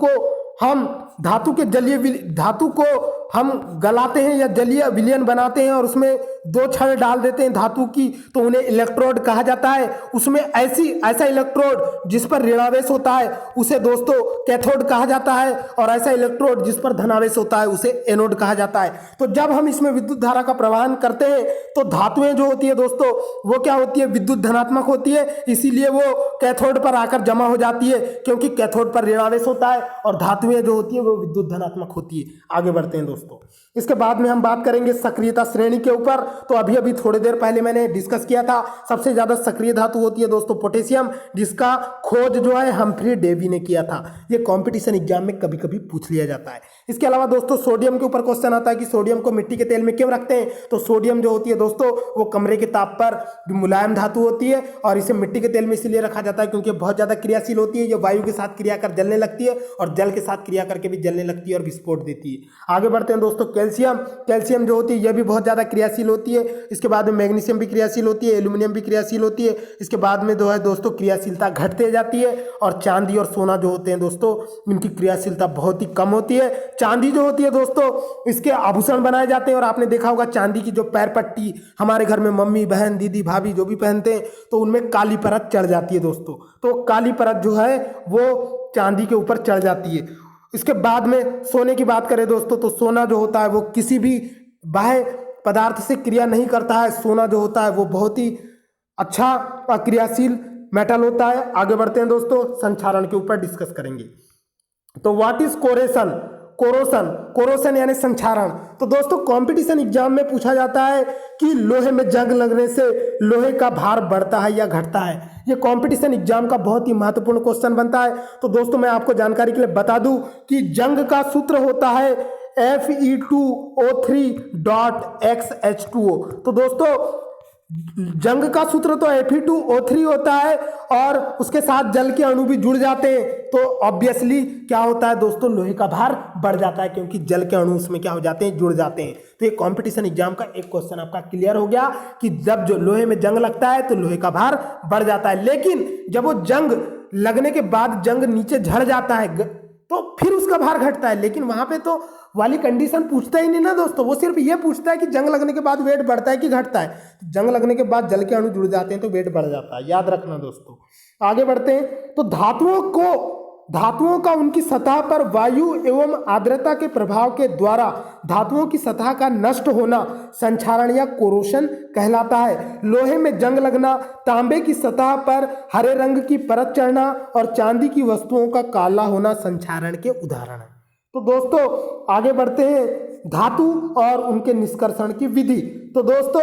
[SPEAKER 1] को हम गलाते हैं या जलीय विलयन बनाते हैं और उसमें 2 छड़ डाल देते हैं धातु की, तो उन्हें इलेक्ट्रोड कहा जाता है। उसमें ऐसा इलेक्ट्रोड जिस पर ऋणावेश होता है उसे दोस्तों कैथोड कहा जाता है और ऐसा इलेक्ट्रोड जिस पर धनावेश होता है उसे एनोड कहा जाता है। तो जब हम इसमें विद्युत धारा का प्रवाहन करते हैं तो धातुएं जो होती है दोस्तों वो क्या होती है, विद्युत धनात्मक होती है, इसीलिए वो कैथोड पर आकर जमा हो जाती है, क्योंकि कैथोड पर ऋणावेश होता है और धातुएं जो होती है वो विद्युत धनात्मक होती है। आगे बढ़ते हैं दोस्तों, इसके बाद में हम बात करेंगे सक्रियता श्रेणी के ऊपर। तो अभी थोड़ी देर पहले मैंने डिस्कस किया था, सबसे ज्यादा सक्रिय धातु होती है दोस्तों पोटेशियम, जिसका खोज जो है हम्फ्री डेवी ने किया था। ये कंपटीशन एग्जाम में कभी कभी पूछ लिया जाता है। इसके अलावा दोस्तों सोडियम के ऊपर क्वेश्चन आता है कि सोडियम को मिट्टी के तेल में क्यों रखते हैं। तो सोडियम जो होती है दोस्तों वो कमरे के ताप पर मुलायम धातु होती है और इसे मिट्टी के तेल में इसलिए रखा जाता है क्योंकि बहुत ज्यादा क्रियाशील होती है, जो वायु के साथ क्रिया कर जलने लगती है और जल के साथ क्रिया करके भी जलने लगती है और विस्फोट देती है। आगे बढ़ते हैं दोस्तों, कैल्शियम जो होती है यह भी बहुत ज्यादा क्रियाशील होती है। इसके बाद में मैग्नीशियम भी क्रियाशील होती है, एल्यूमिनियम भी क्रियाशील होती है। इसके बाद में जो है दोस्तों क्रियाशीलता घटते जाती है और चांदी और सोना जो होते हैं दोस्तों इनकी क्रियाशीलता बहुत ही कम होती है। चांदी जो होती है दोस्तों इसके आभूषण बनाए जाते हैं और आपने देखा होगा चांदी की जो पैर पट्टी हमारे घर में मम्मी बहन दीदी भाभी जो भी पहनते हैं तो उनमें काली परत चढ़ जाती है दोस्तों, तो काली परत जो है वो चांदी के ऊपर चढ़ जाती है। इसके बाद में सोने की बात करें दोस्तों तो सोना जो होता है वो किसी भी बाह्य पदार्थ से क्रिया नहीं करता है। सोना जो होता है वो बहुत ही अच्छा अक्रियाशील मेटल होता है। आगे बढ़ते हैं दोस्तों, संक्षारण के ऊपर डिस्कस करेंगे। तो व्हाट इज कोरोसन यानी संक्षारण। तो दोस्तों कंपटीशन एग्जाम में पूछा जाता है कि लोहे में जंग लगने से लोहे का भार बढ़ता है या घटता है। ये कंपटीशन एग्जाम का बहुत ही महत्वपूर्ण क्वेश्चन बनता है। तो दोस्तों मैं आपको जानकारी के लिए बता दूं कि जंग का सूत्र होता है Fe2O3.XH2O। तो दोस्तों जंग का सूत्र तो Fe2O3 होता है और उसके साथ जल के अणु भी जुड़ जाते हैं, तो ऑब्वियसली क्या होता है दोस्तों लोहे का भार बढ़ जाता है क्योंकि जल के अणु उसमें क्या हो जाते हैं, जुड़ जाते हैं। तो ये कंपटीशन एग्जाम का एक क्वेश्चन आपका क्लियर हो गया कि जब जो लोहे में जंग लगता है तो लोहे का भार बढ़ जाता है, लेकिन जब वो जंग लगने के बाद जंग नीचे झड़ जाता है तो फिर उसका भार घटता है। लेकिन वहां पे तो वाली कंडीशन पूछता ही नहीं ना दोस्तों, वो सिर्फ ये पूछता है कि जंग लगने के बाद वेट बढ़ता है कि घटता है। तो जंग लगने के बाद जल के अणु जुड़ जाते हैं तो वेट बढ़ जाता है, याद रखना दोस्तों। आगे बढ़ते हैं तो धातुओं का उनकी सतह पर वायु एवं आर्द्रता के प्रभाव के द्वारा धातुओं की सतह का नष्ट होना संक्षारण या कोरोशन कहलाता है। लोहे में जंग लगना, तांबे की सतह पर हरे रंग की परत चढ़ना और चांदी की वस्तुओं का काला होना संक्षारण के उदाहरण है। तो दोस्तों आगे बढ़ते हैं धातु और उनके निष्कर्षण की विधि। तो दोस्तों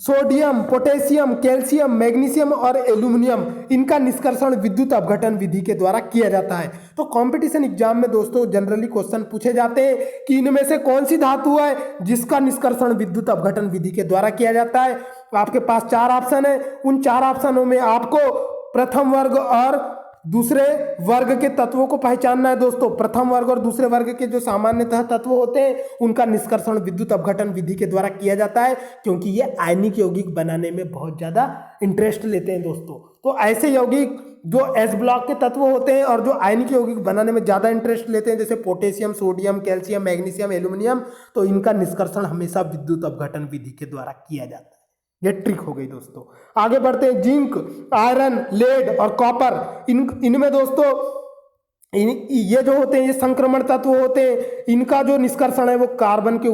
[SPEAKER 1] सोडियम, पोटेशियम, कैल्शियम, मैग्नीशियम और एल्यूमिनियम इनका निष्कर्षण विद्युत अपघटन विधि के द्वारा किया जाता है। तो कंपटीशन एग्जाम में दोस्तों जनरली क्वेश्चन पूछे जाते हैं कि इनमें से कौन सी धातु है जिसका निष्कर्षण विद्युत अपघटन विधि के द्वारा किया जाता है। आपके पास 4 ऑप्शन है, उन 4 ऑप्शनों में आपको प्रथम वर्ग और दूसरे वर्ग के तत्वों को पहचानना है दोस्तों। प्रथम वर्ग और दूसरे वर्ग के जो सामान्यतः तत्व होते हैं उनका निष्कर्षण विद्युत अपघटन विधि के द्वारा किया जाता है क्योंकि ये आयनिक यौगिक बनाने में बहुत ज्यादा इंटरेस्ट लेते हैं दोस्तों। तो ऐसे यौगिक जो एस ब्लॉक के तत्व होते हैं और जो आयनिक यौगिक बनाने में ज्यादा इंटरेस्ट लेते हैं जैसे potassium, sodium, calcium, magnesium, aluminium, तो इनका निष्कर्षण हमेशा विद्युत अपघटन विधि के द्वारा किया जाता है। ये ट्रिक हो गई दोस्तों। आगे बढ़ते हैं जिंक, आयरन, लेड और कॉपर, इनमें दोस्तों ये जो होते हैं ये संक्रमण तत्व होते हैं। इनका जो निष्कर्षण है वो कार्बन के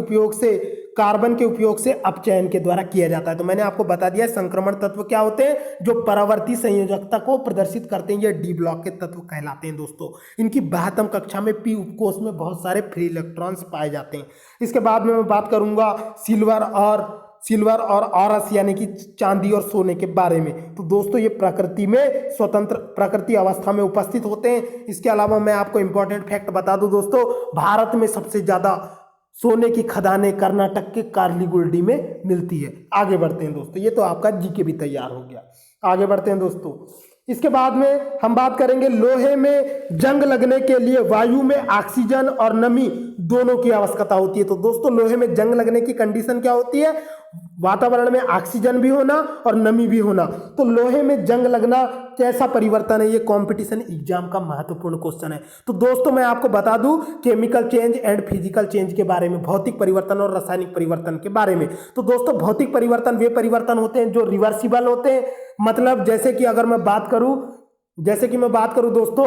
[SPEAKER 1] उपयोग से अपचयन के द्वारा किया जाता है। तो मैंने आपको बता दिया संक्रमण तत्व क्या होते हैं, जो परावर्ती संयोजकता को प्रदर्शित करते हैं, ये डी ब्लॉक के तत्व कहलाते हैं दोस्तों। इनकी 12वीं कक्षा में पी उपकोष में बहुत सारे फ्री इलेक्ट्रॉन्स पाए जाते हैं। इसके बाद में मैं बात करूंगा सिल्वर और औरस यानी कि चांदी और सोने के बारे में। तो दोस्तों ये प्रकृति में स्वतंत्र प्रकृति अवस्था में उपस्थित होते हैं। इसके अलावा मैं आपको इंपॉर्टेंट फैक्ट बता दूं दोस्तों, भारत में सबसे ज्यादा सोने की खदानें कर्नाटक के कार्लीगुडी में मिलती है। आगे बढ़ते हैं दोस्तों, ये तो आपका जीके भी तैयार हो गया। आगे बढ़ते हैं दोस्तों, इसके बाद में हम बात करेंगे लोहे में जंग लगने के लिए वायु में ऑक्सीजन और नमी दोनों की आवश्यकता होती है। तो दोस्तों लोहे में जंग लगने की कंडीशन क्या होती है, वातावरण में ऑक्सीजन भी होना और नमी भी होना। तो लोहे में जंग लगना कैसा परिवर्तन है, ये कंपटीशन एग्जाम का महत्वपूर्ण क्वेश्चन है। तो दोस्तों मैं आपको बता दूं chemical change and physical change के बारे में, भौतिक परिवर्तन और रासायनिक परिवर्तन के बारे में। तो दोस्तों भौतिक परिवर्तन वे परिवर्तन होते हैं जो रिवर्सिबल होते हैं। मतलब जैसे कि मैं बात करूं दोस्तों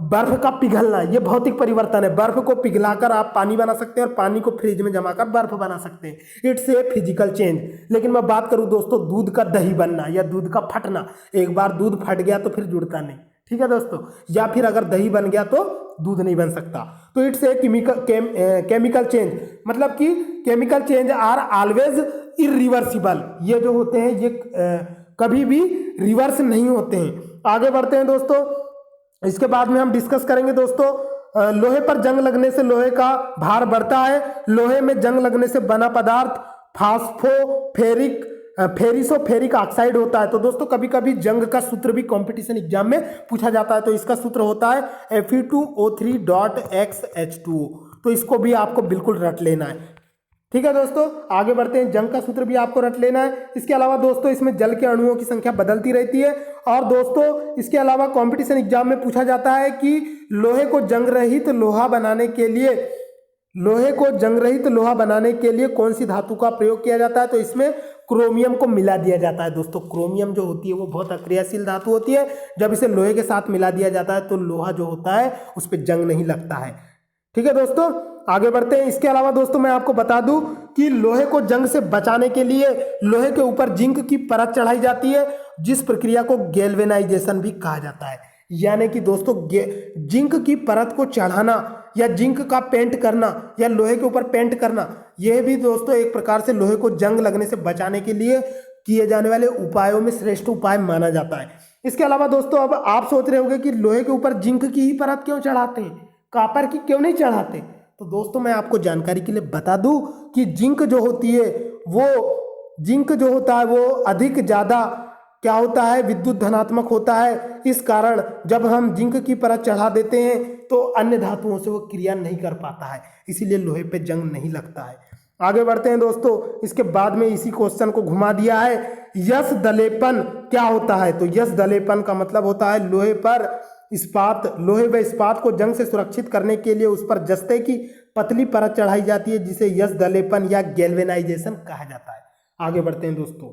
[SPEAKER 1] बर्फ का पिघलना, ये भौतिक परिवर्तन है। बर्फ को पिघलाकर आप पानी बना सकते हैं और पानी को फ्रिज में जमा कर बर्फ बना सकते हैं, इट्स ए फिजिकल चेंज। लेकिन मैं बात करूं दोस्तों दूध का दही बनना या दूध का फटना, एक बार दूध फट गया तो फिर जुड़ता नहीं, ठीक है दोस्तों, या फिर अगर दही बन गया तो दूध नहीं बन सकता। तो इट्स ए केमिकल चेंज, मतलब कि chemical change are always irreversible. ये जो होते हैं ये कभी भी रिवर्स नहीं होते हैं। आगे बढ़ते हैं दोस्तों, इसके बाद में हम डिस्कस करेंगे दोस्तों लोहे पर जंग लगने से लोहे का भार बढ़ता है। लोहे में जंग लगने से बना पदार्थ फास्फोफेरिक फेरिसोफेरिक ऑक्साइड होता है। तो दोस्तों कभी कभी जंग का सूत्र भी कंपटीशन एग्जाम में पूछा जाता है। तो इसका सूत्र होता है Fe2O3.XH2O। तो इसको भी आपको बिल्कुल रट लेना है। ठीक है दोस्तों, आगे बढ़ते हैं। जंग का सूत्र भी आपको रट लेना है। इसके अलावा दोस्तों इसमें जल के अणुओं की संख्या बदलती रहती है। और दोस्तों इसके अलावा कंपटीशन एग्जाम में पूछा जाता है कि लोहे को जंग रहित लोहा बनाने के लिए कौन सी धातु का प्रयोग किया जाता है। तो इसमें क्रोमियम को मिला दिया जाता है। दोस्तों क्रोमियम जो होती है वो बहुत अक्रियाशील धातु होती है। जब इसे लोहे के साथ मिला दिया जाता है तो लोहा जो होता है उस पर जंग नहीं लगता है। ठीक है दोस्तों, आगे बढ़ते हैं। इसके अलावा दोस्तों मैं आपको बता दूं कि लोहे को जंग से बचाने के लिए लोहे के ऊपर जिंक की परत चढ़ाई जाती है, जिस प्रक्रिया को गैल्वेनाइजेशन भी कहा जाता है। यानी कि दोस्तों जिंक की परत को चढ़ाना या जिंक का पेंट करना या लोहे के ऊपर पेंट करना, यह भी दोस्तों एक प्रकार से लोहे को जंग लगने से बचाने के लिए किए जाने वाले उपायों में श्रेष्ठ उपाय माना जाता है। इसके अलावा दोस्तों अब आप सोच रहे होंगे कि लोहे के ऊपर जिंक की ही परत क्यों चढ़ाते हैं, कॉपर की क्यों नहीं चढ़ाते। तो दोस्तों मैं आपको जानकारी के लिए बता दूं कि जिंक जो होता है वो अधिक ज़्यादा क्या होता है, विद्युत धनात्मक होता है। इस कारण जब हम जिंक की परत चढ़ा देते हैं तो अन्य धातुओं से वो क्रिया नहीं कर पाता है, इसीलिए लोहे पे जंग नहीं लगता है। आगे बढ़ते हैं दोस्तों। इसके बाद में इसी क्वेश्चन को घुमा दिया है। यश दलेपन क्या होता है। तो यश दलेपन का मतलब होता है लोहे व इस्पात को जंग से सुरक्षित करने के लिए उस पर जस्ते की पतली परत चढ़ाई जाती है, जिसे यश दलेपन या गैल्वेनाइजेशन कहा जाता है। आगे बढ़ते हैं दोस्तों।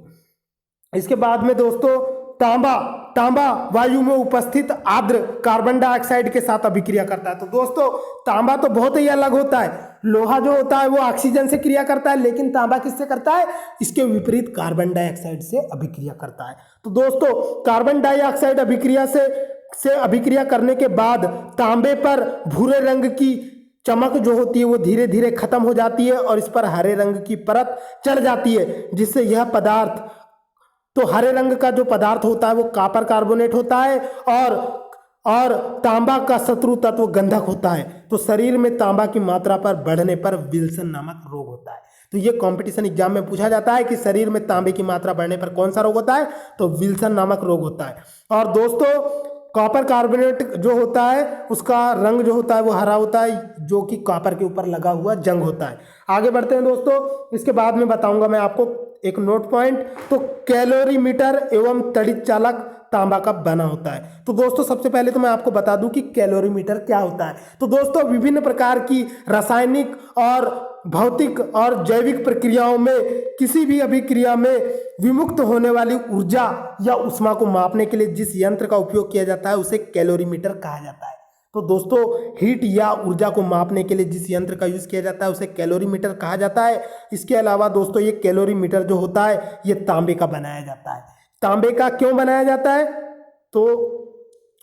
[SPEAKER 1] इसके बाद में दोस्तों तांबा वायु में उपस्थित आर्द्र कार्बन डाइऑक्साइड के साथ अभिक्रिया करता है। तो दोस्तों तांबा तो बहुत ही अलग होता है। लोहा जो होता है वो ऑक्सीजन से क्रिया करता है, लेकिन तांबा किससे करता है, इसके विपरीत कार्बन डाइऑक्साइड से अभिक्रिया करता है। तो दोस्तों कार्बन डाइऑक्साइड से अभिक्रिया करने के बाद तांबे पर भूरे रंग की चमक जो होती है वो धीरे धीरे खत्म हो जाती है और इस पर हरे रंग की परत चढ़ जाती है, जिससे यह पदार्थ, तो हरे रंग का जो पदार्थ होता है वो कॉपर कार्बोनेट होता है और तांबा का शत्रु तत्व गंधक होता है। तो शरीर में तांबा की मात्रा पर बढ़ने पर विल्सन नामक रोग होता है। तो ये कंपटीशन एग्जाम में पूछा जाता है कि शरीर में तांबे की मात्रा बढ़ने पर कौन सा रोग होता है, तो विल्सन नामक रोग होता है। और दोस्तों कॉपर कार्बोनेट जो होता है उसका रंग जो होता है वो हरा होता है, जो कि कॉपर के ऊपर लगा हुआ जंग होता है। आगे बढ़ते हैं दोस्तों। इसके बाद में बताऊंगा मैं आपको एक नोट पॉइंट। तो कैलोरीमीटर एवं तड़ित चालक तांबा का बना होता है। तो दोस्तों सबसे पहले तो मैं आपको बता दूं कि कैलोरीमीटर क्या होता है। तो दोस्तों विभिन्न प्रकार की रासायनिक और भौतिक और जैविक प्रक्रियाओं में किसी भी अभिक्रिया में विमुक्त होने वाली ऊर्जा या ऊष्मा को मापने के लिए जिस यंत्र का उपयोग किया जाता है उसे कैलोरीमीटर कहा जाता है। तो दोस्तों हीट या ऊर्जा को मापने के लिए जिस यंत्र का यूज किया जाता है उसे कैलोरीमीटर कहा जाता है। इसके अलावा दोस्तों ये कैलोरीमीटर जो होता है ये तांबे का बनाया जाता है। तांबे का क्यों बनाया जाता है, तो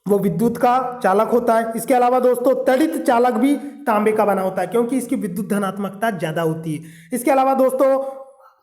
[SPEAKER 1] वो विद्युत का चालक होता है। इसके अलावा दोस्तों तड़ित चालक भी तांबे का बना होता है, क्योंकि इसकी विद्युत धनात्मकता ज़्यादा होती है। इसके अलावा दोस्तों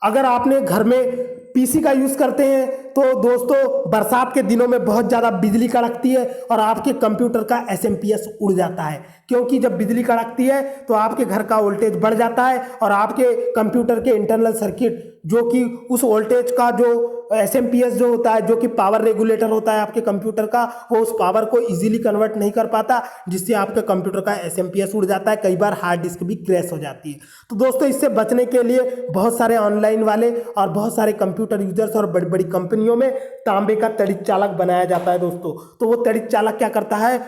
[SPEAKER 1] अगर आपने घर में पीसी का यूज़ करते हैं तो दोस्तों बरसात के दिनों में बहुत ज़्यादा बिजली कड़कती है और आपके कंप्यूटर का एसएमपीएस उड़ जाता है, क्योंकि जब बिजली कड़कती है तो आपके घर का वोल्टेज बढ़ जाता है और आपके कंप्यूटर के इंटरनल सर्किट जो कि उस वोल्टेज का जो एसएमपीएस जो होता है, जो कि पावर रेगुलेटर होता है आपके कंप्यूटर का, वो उस पावर को इजीली कन्वर्ट नहीं कर पाता, जिससे आपके कंप्यूटर का एसएमपीएस उड़ जाता है। कई बार हार्ड डिस्क भी क्रैश हो जाती है। तो दोस्तों इससे बचने के लिए बहुत सारे ऑनलाइन वाले और बहुत सारे कंप्यूटर यूजर्स और बड़ी बड़ी कंपनियों में तांबे का तड़ित चालक बनाया जाता है दोस्तों। तो वो तड़ित चालक क्या करता है,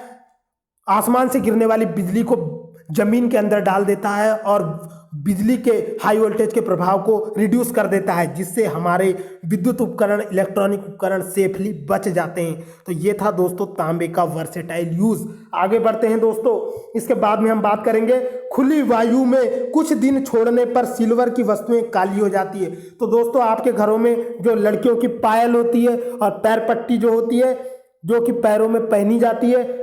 [SPEAKER 1] आसमान से गिरने वाली बिजली को जमीन के अंदर डाल देता है और बिजली के हाई वोल्टेज के प्रभाव को रिड्यूस कर देता है, जिससे हमारे विद्युत उपकरण, इलेक्ट्रॉनिक उपकरण सेफली बच जाते हैं। तो ये था दोस्तों तांबे का वर्सेटाइल यूज। आगे बढ़ते हैं दोस्तों। इसके बाद में हम बात करेंगे खुली वायु में कुछ दिन छोड़ने पर सिल्वर की वस्तुएं काली हो जाती है। तो दोस्तों आपके घरों में जो लड़कियों की पायल होती है और पैर पट्टी जो होती है, जो कि पैरों में पहनी जाती है,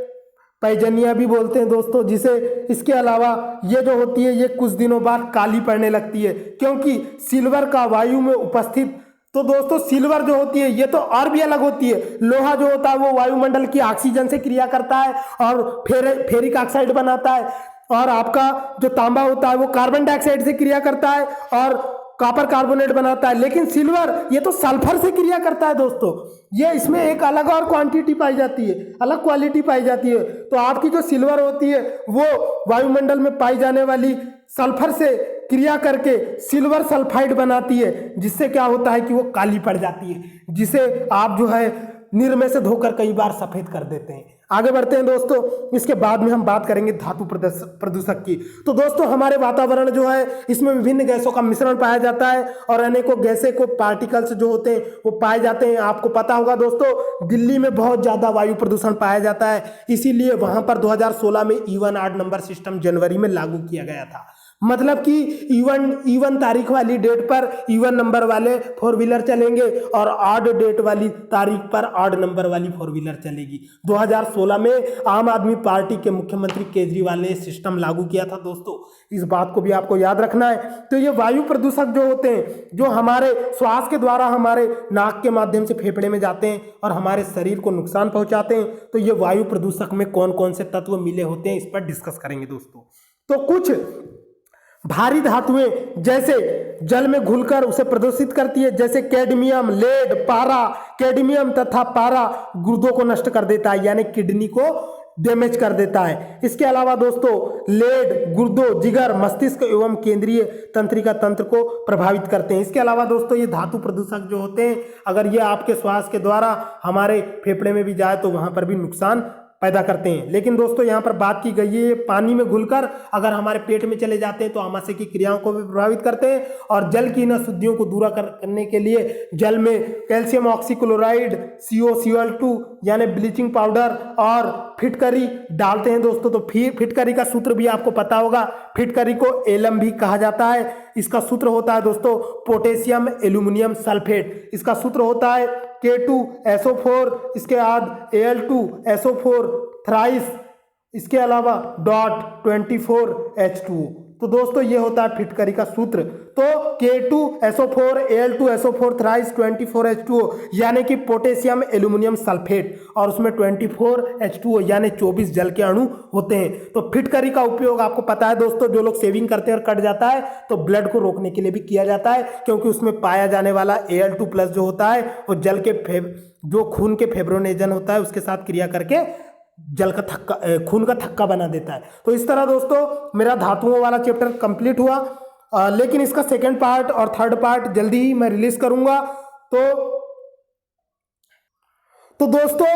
[SPEAKER 1] पैजनिया भी बोलते हैं दोस्तों जिसे, इसके अलावा ये जो होती है ये कुछ दिनों बाद काली पड़ने लगती है, क्योंकि सिल्वर का वायु में उपस्थित तो दोस्तों सिल्वर जो होती है ये तो और भी अलग होती है। लोहा जो होता है वो वायुमंडल की ऑक्सीजन से क्रिया करता है और फेरिक ऑक्साइड बनाता है, और आपका जो तांबा होता है वो कार्बन डाइऑक्साइड से क्रिया करता है और कॉपर कार्बोनेट बनाता है। लेकिन सिल्वर ये तो सल्फर से क्रिया करता है दोस्तों। ये इसमें एक अलग और क्वांटिटी पाई जाती है, अलग क्वालिटी पाई जाती है। तो आपकी जो सिल्वर होती है वो वायुमंडल में पाई जाने वाली सल्फर से क्रिया करके सिल्वर सल्फाइड बनाती है, जिससे क्या होता है कि वो काली पड़ जाती है, जिसे आप जो है निर्मय से धोकर कई बार सफेद कर देते हैं। आगे बढ़ते हैं दोस्तों, इसके बाद में हम बात करेंगे धातु प्रदूषक की। तो दोस्तों हमारे वातावरण जो है इसमें विभिन्न गैसों का मिश्रण पाया जाता है और अनेकों गैसें को पार्टिकल्स जो होते हैं वो पाए जाते हैं। आपको पता होगा दोस्तों दिल्ली में बहुत ज्यादा वायु प्रदूषण पाया जाता है, इसीलिए वहां पर 2016 में इवन ऑड नंबर सिस्टम जनवरी में लागू किया गया था। मतलब कि इवन तारीख वाली डेट पर इवन नंबर वाले फोर व्हीलर चलेंगे और ऑड डेट वाली तारीख पर ऑड नंबर वाली फोर व्हीलर चलेगी। 2016 में आम आदमी पार्टी के मुख्यमंत्री केजरीवाल ने सिस्टम लागू किया था दोस्तों, इस बात को भी आपको याद रखना है। तो ये वायु प्रदूषक जो होते हैं जो हमारे श्वास के द्वारा हमारे नाक के माध्यम से फेफड़े में जाते हैं और हमारे शरीर को नुकसान पहुंचाते हैं, तो ये वायु प्रदूषक में कौन कौन से तत्व मिले होते हैं इस पर डिस्कस करेंगे दोस्तों। तो कुछ भारी धातुएं जैसे जल में घुलकर उसे प्रदूषित करती है, जैसे कैडमियम, लेड, पारा। कैडमियम तथा पारा गुर्दों को नष्ट कर देता है, यानी किडनी को डैमेज कर देता है। इसके अलावा दोस्तों लेड गुर्दों, जिगर, मस्तिष्क एवं केंद्रीय तंत्रिका तंत्र को प्रभावित करते हैं। इसके अलावा दोस्तों ये धातु प्रदूषक जो होते हैं अगर ये आपके श्वास के द्वारा हमारे फेफड़े में भी जाए तो वहां पर भी नुकसान पैदा करते हैं। लेकिन दोस्तों यहाँ पर बात की गई है पानी में घुलकर अगर हमारे पेट में चले जाते हैं तो आमाशय की क्रियाओं को भी प्रभावित करते हैं, और जल की इन अशुद्धियों को दूर करने के लिए जल में कैल्शियम ऑक्सीक्लोराइड, COCl2 यानी ब्लीचिंग पाउडर और फिटकरी डालते हैं दोस्तों। तो फिटकरी का सूत्र भी आपको पता होगा, फिटकरी को एलम भी कहा जाता है। इसका सूत्र होता है दोस्तों पोटेशियम एल्यूमिनियम सल्फेट। इसका सूत्र होता है K2SO4, इसके बाद Al2SO4 थ्राइस, इसके अलावा .24H2O। तो दोस्तों ये होता है फिटकरी का सूत्र। तो K2SO4 Al2SO4 थ्राइस 24H2O यानी कि पोटेशियम एल्यूमिनियम सल्फेट, और उसमें 24H2O यानी 24 जल के अणु होते हैं। तो फिटकरी का उपयोग आपको पता है दोस्तों, जो लोग शेविंग करते हैं और कट जाता है तो ब्लड को रोकने के लिए भी किया जाता है, क्योंकि उसमें पाया जाने वाला Al2+ जो होता है वो जल के जो खून के फेब्रोनेजन होता है उसके साथ क्रिया करके जल का थक्का, खून का थक्का बना देता है। तो इस तरह दोस्तों मेरा धातुओं वाला चैप्टर कंप्लीट हुआ, लेकिन इसका सेकंड पार्ट और थर्ड पार्ट जल्दी ही मैं रिलीज करूंगा। तो दोस्तों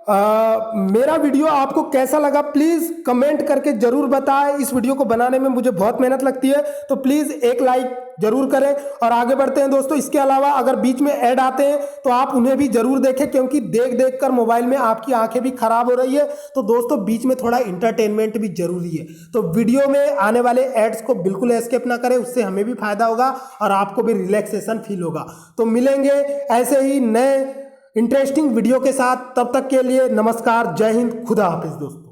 [SPEAKER 1] मेरा वीडियो आपको कैसा लगा प्लीज कमेंट करके जरूर बताएं। इस वीडियो को बनाने में मुझे बहुत मेहनत लगती है, तो प्लीज एक लाइक जरूर करें और आगे बढ़ते हैं दोस्तों। इसके अलावा अगर बीच में ऐड आते हैं तो आप उन्हें भी जरूर देखें, क्योंकि देख देख कर मोबाइल में आपकी आंखें भी खराब हो रही है। तो दोस्तों बीच में थोड़ा इंटरटेनमेंट भी जरूरी है, तो वीडियो में आने वाले एड्स को बिल्कुल एस्केप ना करें, उससे हमें भी फायदा होगा और आपको भी रिलैक्सेशन फील होगा। तो मिलेंगे ऐसे ही नए इंटरेस्टिंग वीडियो के साथ, तब तक के लिए नमस्कार, जय हिंद, खुदा हाफिज दोस्तों।